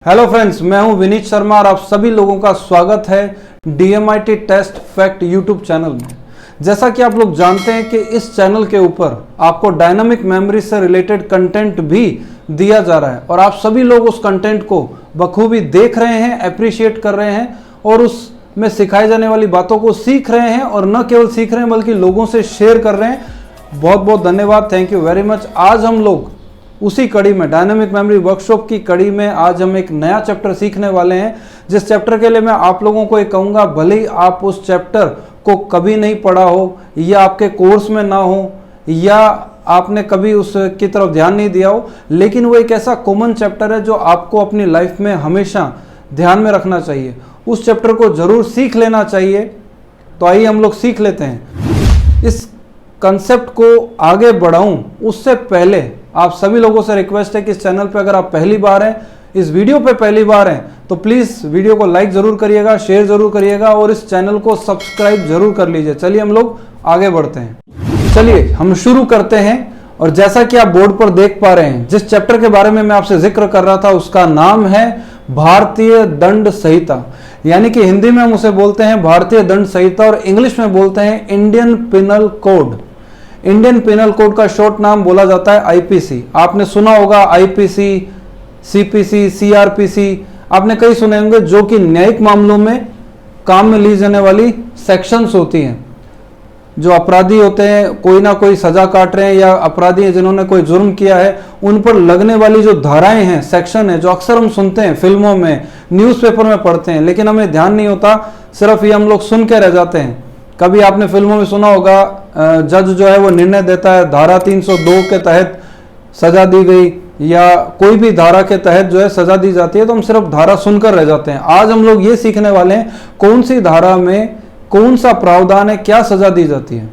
Hello friends, मैं हूं विनीत शर्मा और आप सभी लोगों का स्वागत है DMIT test fact YouTube channel में। जैसा कि आप लोग जानते हैं कि इस चैनल के ऊपर आपको डायनामिक मेमोरी से रिलेटेड कंटेंट भी दिया जा रहा है और आप सभी लोग उस कंटेंट को बखूबी देख रहे हैं, अप्रिशिएट कर रहे हैं और उसमें सिखाई जाने वाली बातों को सीख रहे हैं और न केवल सीख रहे हैं बल्कि लोगों से शेयर कर रहे हैं। बहुत बहुत धन्यवाद, थैंक यू वेरी मच। आज हम लोग उसी कड़ी में डायनामिक मेमोरी वर्कशॉप की कड़ी में आज हम एक नया चैप्टर सीखने वाले हैं, जिस चैप्टर के लिए मैं आप लोगों को एक कहूँगा, भले ही आप उस चैप्टर को कभी नहीं पढ़ा हो या आपके कोर्स में ना हो या आपने कभी उसकी तरफ ध्यान नहीं दिया हो, लेकिन वो एक ऐसा कॉमन चैप्टर है जो आपको अपनी लाइफ में हमेशा ध्यान में रखना चाहिए। उस चैप्टर को जरूर सीख लेना चाहिए। तो आइए हम लोग सीख लेते हैं। इस कंसेप्ट को आगे बढ़ाऊं उससे पहले आप सभी लोगों से रिक्वेस्ट है कि इस चैनल पे अगर आप पहली बार हैं, इस वीडियो पे पहली बार हैं, तो प्लीज़ वीडियो को लाइक ज़रूर करिएगा, शेयर ज़रूर करिएगा और इस चैनल को सब्सक्राइब ज़रूर कर लीजिए। चलिए हम लोग आगे बढ़ते हैं। चलिए हम शुरू करते हैं। और जैसा कि आप बोर्ड पर देख पा रहे हैं, जिस चैप्टर के बारे में मैं आपसे जिक्र कर रहा था उसका नाम है भारतीय दंड संहिता, यानी कि हिंदी में हम उसे बोलते हैं भारतीय दंड संहिता और इंग्लिश में बोलते हैं Indian penal code. Indian penal code का शॉर्ट नाम बोला जाता है IPC। आपने सुना होगा IPC, CPC, CRPC, आपने कई सुने होंगे, जो कि न्यायिक मामलों में काम में ली जाने वाली सेक्शंस होती हैं। जो अपराधी होते हैं, कोई ना कोई सजा काट रहे हैं या अपराधी हैं जिन्होंने कोई जुर्म किया है, उन पर लगने वाली जो धाराएं हैं, सेक्शन है, जो अक्सर हम सुनते हैं फिल्मों में, न्यूज़पेपर में पढ़ते हैं, लेकिन हमें ध्यान नहीं होता, सिर्फ ये हम लोग सुन के रह जाते हैं। कभी आपने फिल्मों में सुना होगा, जज जो है वो निर्णय देता है, धारा 302 के तहत सजा दी गई या कोई भी धारा के तहत जो है सजा दी जाती है, तो हम सिर्फ धारा सुनकर रह जाते हैं। आज हम लोग ये सीखने वाले हैं कौन सी धारा में कौन सा प्रावधान है, क्या सजा दी जाती है,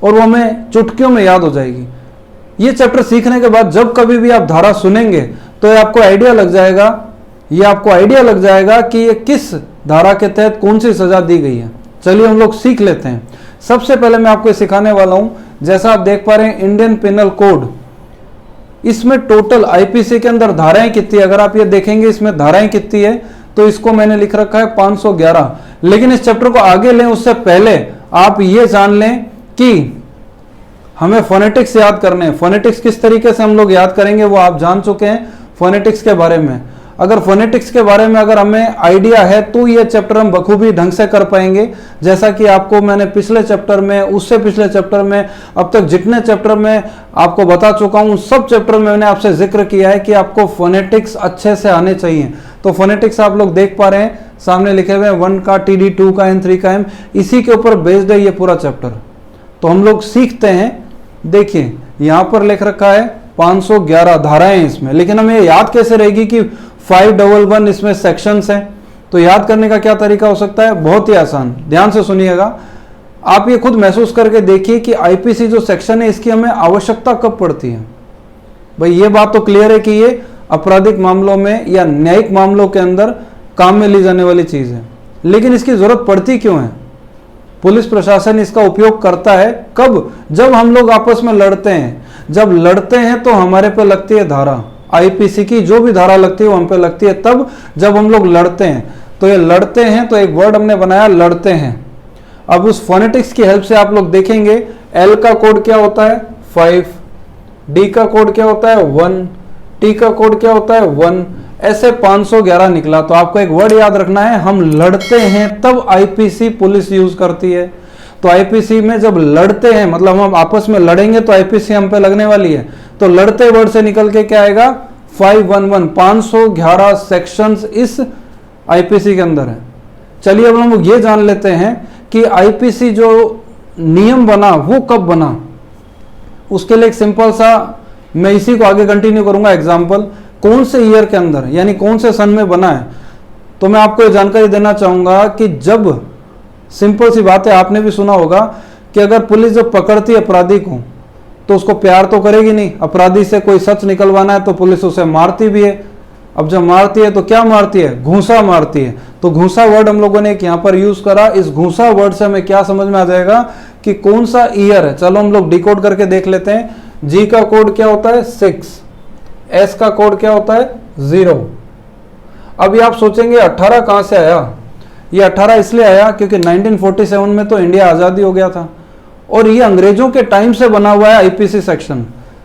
और वो हमें चुटकियों में याद हो जाएगी। ये चैप्टर सीखने के बाद जब कभी भी आप धारा सुनेंगे तो आपको आइडिया लग जाएगा कि ये किस धारा के तहत कौन सी सजा दी गई है। चलिए हम लोग सीख लेते हैं। सबसे पहले मैं आपको सिखाने वाला हूं, जैसा आप देख पा रहे हैं इंडियन पिनल कोड, इसमें टोटल IPC के अंदर धाराएं कितनी है, अगर आप ये देखेंगे इसमें धाराएं कितनी है, तो इसको मैंने लिख रखा है 511। लेकिन इस चैप्टर को आगे लें उससे पहले आप ये जान लें कि हमें फोनेटिक्स याद करने हैं। फोनेटिक्स किस तरीके से हम लोग याद करेंगे वो आप जान चुके हैं फोनेटिक्स के बारे में। अगर फोनेटिक्स के बारे में अगर हमें आइडिया है तो ये चैप्टर हम बखूबी ढंग से कर पाएंगे। जैसा कि आपको मैंने पिछले चैप्टर में, उससे पिछले चैप्टर में, अब तक जितने चैप्टर में आपको बता चुका हूँ, सब चैप्टर में मैंने आपसे जिक्र किया है कि आपको फोनेटिक्स अच्छे से आने चाहिए। तो फोनेटिक्स आप लोग देख पा रहे हैं, सामने लिखे हुए हैं 1 का TD, 2 का N, 3 का M, इसी के ऊपर बेस्ड है ये पूरा चैप्टर। तो हम लोग सीखते हैं। देखिए यहाँ पर लिख रखा है 511 धाराएं इसमें, लेकिन हमें याद कैसे रहेगी कि 511 इसमें सेक्शंस हैं। तो याद करने का क्या तरीका हो सकता है, बहुत ही आसान, ध्यान से सुनिएगा। आप ये खुद महसूस करके देखिए कि IPC जो सेक्शन है इसकी हमें आवश्यकता कब पड़ती है। भाई ये बात तो क्लियर है कि ये आपराधिक मामलों में या न्यायिक मामलों के अंदर काम में ली जाने वाली चीज है, लेकिन इसकी जरूरत पड़ती क्यों है? पुलिस प्रशासन इसका उपयोग करता है कब? जब हम लोग आपस में लड़ते हैं। जब लड़ते हैं तो हमारे पे लगती है धारा, IPC की जो भी धारा लगती है वो हम पे लगती है तब जब हम लोग लड़ते हैं। तो ये लड़ते हैं, तो एक वर्ड हमने बनाया लड़ते हैं। अब उस फोनेटिक्स की हेल्प से आप लोग देखेंगे L का कोड क्या होता है 5, D का कोड क्या होता है 1, T का कोड क्या होता है 1, ऐसे 511 निकला। तो आपको एक वर्ड याद रखना है, हम लड़ते हैं तब IPC पुलिस यूज करती है। तो IPC में जब लड़ते हैं मतलब हम आपस में लड़ेंगे तो IPC हम पे लगने वाली है। तो लड़ते वर्ड से निकल के क्या आएगा 511, 511 सेक्शंस इस IPC के अंदर है। चलिए अब हम लोग ये जान लेते हैं कि IPC जो नियम बना वो कब बना। उसके लिए एक सिंपल सा, मैं इसी को आगे कंटिन्यू करूंगा, एग्जाम्पल कौन से ईयर के अंदर यानी कौन से सन में बना है। तो मैं आपको ये जानकारी देना चाहूंगा कि जब, सिंपल सी बात है, आपने भी सुना होगा कि अगर पुलिस जब पकड़ती है अपराधी को तो उसको प्यार तो करेगी नहीं। अपराधी से कोई सच निकलवाना है तो पुलिस उसे मारती भी है। अब जब मारती है तो क्या मारती है, घूंसा मारती है। तो घूंसा वर्ड हम लोगों ने एक यहाँ पर यूज करा। इस घूंसा वर्ड से हमें क्या समझ में आ जाएगा कि कौन सा ईयर है। चलो हम लोग डिकोड करके देख लेते हैं। G का कोड क्या होता है 6, S का कोड क्या होता है 0, अभी आप सोचेंगे 18 कहाँ से आया? ये 18 इसलिए आया क्योंकि 1947 में तो इंडिया आज़ादी हो गया था और ये अंग्रेजों के टाइम से बना हुआ है आईपीसी सेक्शन।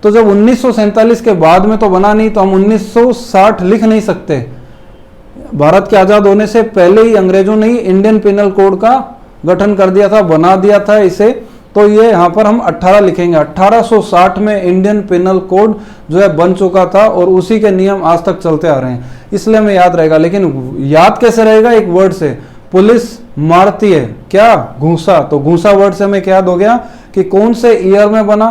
तो जब 1947 के बाद में तो बना नहीं, तो हम 1960 लिख नहीं सकते। भारत के आज़ाद होने से पहले ही अंग्रेजों ने ही इंडियन पिनल कोड का गठन कर दिया था, बना दिया था इसे। तो ये यहाँ पर हम 18 लिखेंगे। 1860 में इंडियन पिनल कोड जो है बन चुका था और उसी के नियम आज तक चलते आ रहे हैं, इसलिए हमें याद रहेगा। लेकिन याद कैसे रहेगा? एक वर्ड से, पुलिस मारती है क्या? घूसा। तो घूसा वर्ड से हमें क्या याद हो गया कि कौन से ईयर में बना,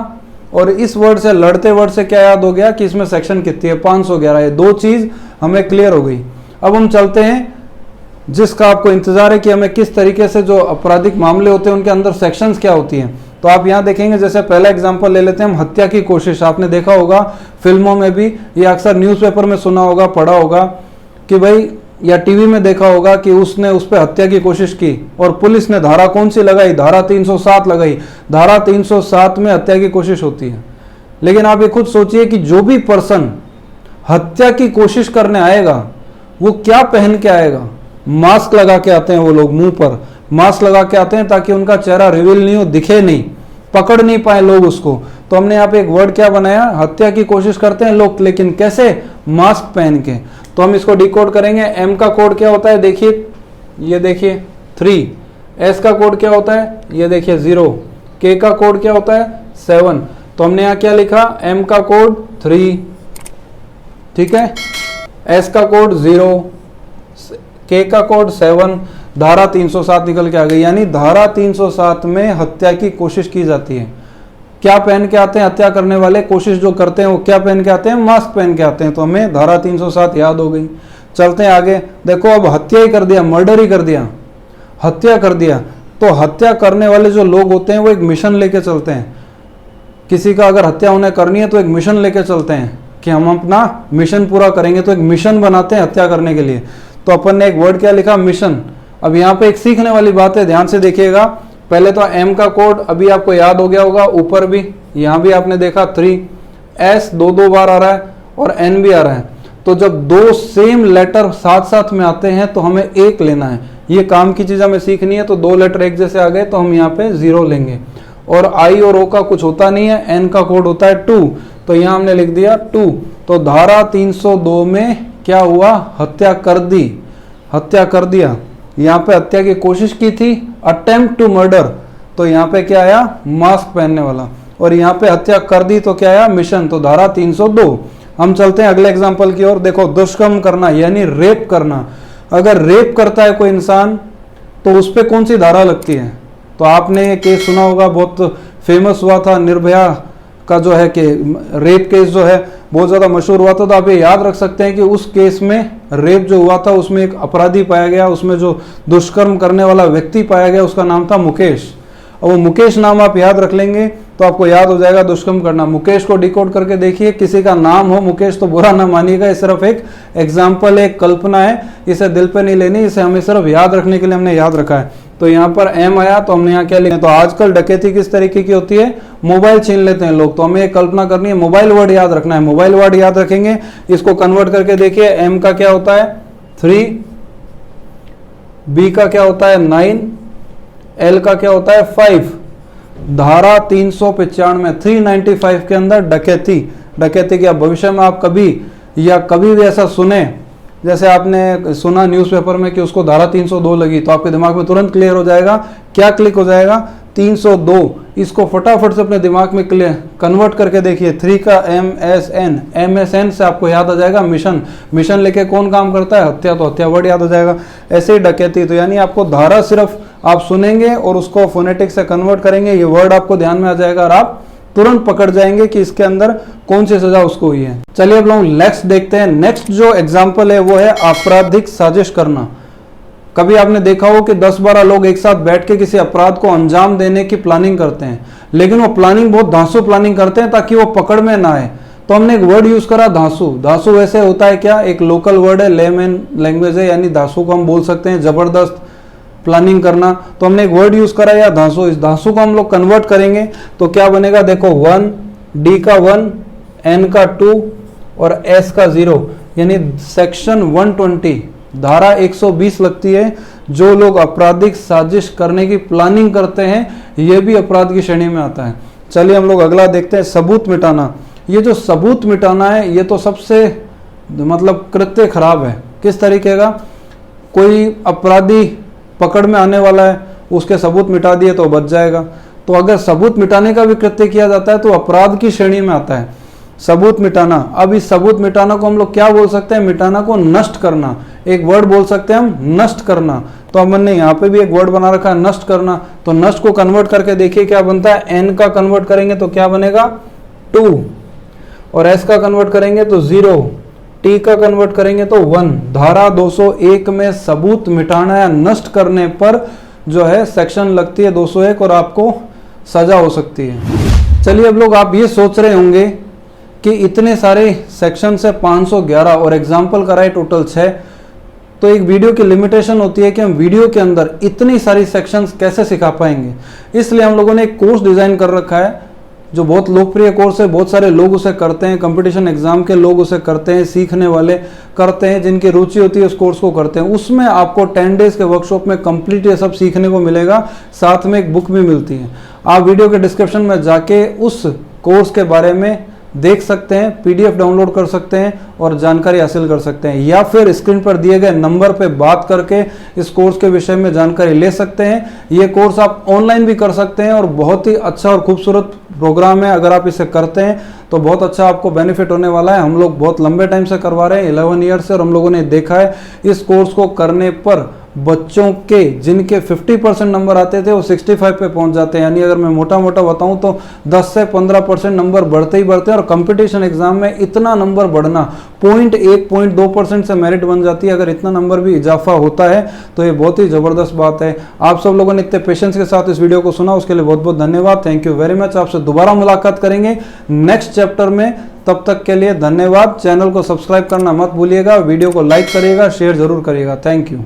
और इस वर्ड से, लड़ते वर्ड से क्या याद हो गया कि इसमें सेक्शन कितनी है? 511। ये दो चीज हमें क्लियर हो गई। अब हम चलते हैं जिसका आपको इंतजार है कि हमें किस तरीके से जो आपराधिक मामले होते हैं उनके अंदर सेक्शंस क्या होती हैं। तो आप यहाँ देखेंगे, जैसे पहला एग्जांपल ले लेते हैं हम, हत्या की कोशिश। आपने देखा होगा फिल्मों में भी, ये अक्सर न्यूज़पेपर में सुना होगा, पढ़ा होगा कि भाई, या टीवी में देखा होगा कि उसने उस पर हत्या की कोशिश की और पुलिस ने धारा कौन सी लगाई? धारा 307 लगाई। धारा 307 में हत्या की कोशिश होती है। लेकिन आप ये खुद सोचिए कि जो भी पर्सन हत्या की कोशिश करने आएगा वो क्या पहन के आएगा? मास्क लगा के आते हैं वो लोग, मुंह पर मास्क लगा के आते हैं ताकि उनका चेहरा रिवील नहीं हो, दिखे नहीं, पकड़ नहीं पाए लोग उसको। तो हमने यहाँ पे एक वर्ड क्या बनाया? हत्या की कोशिश करते हैं लोग, लेकिन कैसे? मास्क पहन के। तो हम इसको डिकोड करेंगे। एम का कोड क्या होता है? देखिए, ये देखिए 3। एस का कोड क्या होता है? ये देखिए 0। के का कोड क्या होता है? 7। तो हमने यहाँ क्या लिखा? एम का कोड 3, ठीक है, एस का कोड 0, के का कोड 7, धारा 307 निकल के आ गई। यानी धारा 307 में हत्या की कोशिश की जाती है। क्या पहन के आते हैं हत्या करने वाले? कोशिश जो करते हैं वो क्या पहन के आते हैं? मास्क पहन के आते हैं। तो हमें धारा 307 याद हो गई। चलते हैं आगे। देखो, अब हत्या ही कर दिया, मर्डर ही कर दिया, हत्या कर दिया। तो हत्या करने वाले जो लोग होते हैं वो एक मिशन लेके चलते हैं। किसी का अगर हत्या उन्हें करनी है तो एक मिशन लेके चलते हैं कि हम अपना मिशन पूरा करेंगे। तो एक मिशन बनाते हैं हत्या करने के लिए। तो अपन ने एक वर्ड क्या लिखा? मिशन। अब यहाँ पे एक सीखने वाली बात है, ध्यान से देखिएगा। पहले तो एम का कोड अभी आपको याद हो गया होगा, ऊपर भी, यहाँ भी आपने देखा 3, एस 2 बार आ रहा है और एन भी आ रहा है। तो जब दो सेम लेटर साथ साथ में आते हैं तो हमें एक लेना है। ये काम की चीज हमें सीखनी है। तो 2 लेटर एक जैसे आ गए तो हम यहाँ पे 0 लेंगे। और आई और ओ का कुछ होता नहीं है। एन का कोड होता है 2, तो यहाँ हमने लिख दिया 2। तो धारा 302 में क्या हुआ? हत्या कर दी, हत्या कर दिया। यहाँ पे हत्या की कोशिश की थी, अटेम्प्ट टू मर्डर। तो यहाँ पे क्या आया? मास्क पहनने वाला। और यहाँ पे हत्या कर दी तो क्या आया? मिशन। तो धारा 302। हम चलते हैं अगले एग्जाम्पल की ओर। देखो, दुष्कर्म करना यानी रेप करना। अगर रेप करता है कोई इंसान तो उस पर कौन सी धारा लगती है? तो आपने ये केस सुना होगा, बहुत फेमस हुआ था, निर्भया का जो है कि रेप केस जो है बहुत ज़्यादा मशहूर हुआ था। तो आप ये याद रख सकते हैं कि उस केस में रेप जो हुआ था उसमें एक अपराधी पाया गया, उसमें जो दुष्कर्म करने वाला व्यक्ति पाया गया उसका नाम था मुकेश। और वो मुकेश नाम आप याद रख लेंगे तो आपको याद हो जाएगा दुष्कर्म करना। मुकेश को डिकोड करके देखिए, किसी का नाम हो मुकेश तो बुरा ना मानिएगा, ये सिर्फ एक एग्जाम्पल, एक कल्पना है, इसे दिल पे नहीं लेनी, इसे हमें सिर्फ याद रखने के लिए हमने याद रखा है। तो यहाँ पर एम आया तो हमने यहाँ क्या लिखा? तो आजकल डकैती किस तरीके की होती है? मोबाइल छीन लेते हैं लोग। तो हमें एक कल्पना करनी है, मोबाइल वर्ड याद रखना है। मोबाइल वर्ड याद रखेंगे, इसको कन्वर्ट करके देखिए। एम का क्या होता है? 3, बी का क्या होता है? 9, एल का क्या होता है? 5। धारा 395 395 के अंदर डकैती। डकैती क्या भविष्य में आप कभी या कभी भी ऐसा सुने, जैसे आपने सुना न्यूज़पेपर में कि उसको धारा 302 लगी, तो आपके दिमाग में तुरंत क्लियर हो जाएगा। क्या क्लिक हो जाएगा? 302। इसको फटाफट से अपने दिमाग में क्लियर कन्वर्ट करके देखिए। 3 का MSN, MSN से आपको याद आ जाएगा मिशन। मिशन लेके कौन काम करता है? हत्या। तो हत्या वर्ड याद हो जाएगा। ऐसे ही डकैती। तो यानी आपको धारा सिर्फ आप सुनेंगे और उसको फोनेटिक से कन्वर्ट करेंगे, ये वर्ड आपको ध्यान में आ जाएगा और आप तुरंत पकड़ जाएंगे कि इसके अंदर कौन सी सजा उसको हुई है। चलिए अब लोग नेक्स्ट देखते हैं। नेक्स्ट जो एग्जाम्पल है वो है आपराधिक साजिश करना। कभी आपने देखा हो कि 10-12 लोग एक साथ बैठ के किसी अपराध को अंजाम देने की प्लानिंग करते हैं, लेकिन वो प्लानिंग बहुत धांसू प्लानिंग करते हैं ताकि वो पकड़ में ना आए। तो हमने एक वर्ड यूज करा, धांसू। धांसू वैसे होता है क्या? एक लोकल वर्ड है, लेमन लैंग्वेज है, यानी धांसू को हम बोल सकते हैं जबरदस्त प्लानिंग करना। तो हमने एक वर्ड यूज करा या धांसू। इस धांसू को हम लोग कन्वर्ट करेंगे तो क्या बनेगा? देखो, 1, डी का 1, एन का 2 और एस का 0, यानी सेक्शन 120 धारा 120 लगती है, जो लोग आपराधिक साजिश करने की प्लानिंग करते हैं ये भी अपराध की श्रेणी में आता है। चलिए हम लोग अगला देखते हैं, सबूत मिटाना। ये जो सबूत मिटाना है ये तो सबसे मतलब कृत्य खराब है। किस तरीके का? कोई अपराधी पकड़ में आने वाला है, उसके सबूत मिटा दिए तो बच जाएगा। तो अगर सबूत मिटाने का भी कृत्य किया जाता है तो अपराध की श्रेणी में आता है सबूत मिटाना। अब इस सबूत मिटाना को हम लोग क्या बोल सकते हैं? मिटाना को नष्ट करना। एक वर्ड बोल सकते हैं हम, नष्ट करना। तो अब मैंने यहाँ पे भी एक वर्ड बना रखा है, नष्ट करना। तो नष्ट को कन्वर्ट करके देखिए क्या बनता है। एन का कन्वर्ट करेंगे तो क्या बनेगा? 2, और एस का कन्वर्ट करेंगे तो 0, टी का कन्वर्ट करेंगे तो 1। धारा 201 में सबूत मिटाना या नष्ट करने पर जो है सेक्शन लगती है 201 और आपको सजा हो सकती है। चलिए अब लोग आप ये सोच रहे होंगे कि इतने सारे सेक्शन से 511 और एग्जाम्पल कराए टोटल 6, तो एक वीडियो की लिमिटेशन होती है कि हम वीडियो के अंदर इतनी सारी सेक्शंस कैसे सिखा पाएंगे। इसलिए हम लोगों ने एक कोर्स डिजाइन कर रखा है जो बहुत लोकप्रिय कोर्स है, बहुत सारे लोग उसे करते हैं, कंपटीशन एग्जाम के लोग उसे करते हैं, सीखने वाले करते हैं, जिनकी रुचि होती है उस कोर्स को करते हैं। उसमें आपको 10 डेज के वर्कशॉप में कंप्लीट ये सब सीखने को मिलेगा, साथ में एक बुक भी मिलती है। आप वीडियो के डिस्क्रिप्शन में जाके उस कोर्स के बारे में देख सकते हैं, पीडीएफ डाउनलोड कर सकते हैं और जानकारी हासिल कर सकते हैं, या फिर स्क्रीन पर दिए गए नंबर पे बात करके इस कोर्स के विषय में जानकारी ले सकते हैं। ये कोर्स आप ऑनलाइन भी कर सकते हैं और बहुत ही अच्छा और खूबसूरत प्रोग्राम है। अगर आप इसे करते हैं तो बहुत अच्छा आपको बेनिफिट होने वाला है। हम लोग बहुत लंबे टाइम से करवा रहे हैं, 11 ईयर से, और हम लोगों ने देखा है इस कोर्स को करने पर बच्चों के जिनके 50% नंबर आते थे वो 65 पे पहुंच जाते हैं। यानी अगर मैं मोटा मोटा बताऊं तो 10 से 15% नंबर बढ़ते ही बढ़ते हैं। और कंपटीशन एग्जाम में इतना नंबर बढ़ना 0.1-0.2% से मेरिट बन जाती है। अगर इतना नंबर भी इजाफा होता है तो ये बहुत ही ज़बरदस्त बात है। आप सब लोगों ने इतने पेशेंस के साथ इस वीडियो को सुना, उसके लिए बहुत बहुत धन्यवाद। Thank you very much. आपसे दोबारा मुलाकात करेंगे नेक्स्ट चैप्टर में, तब तक के लिए धन्यवाद। चैनल को सब्सक्राइब करना मत भूलिएगा, वीडियो को लाइक करिएगा, शेयर जरूर करिएगा। Thank you.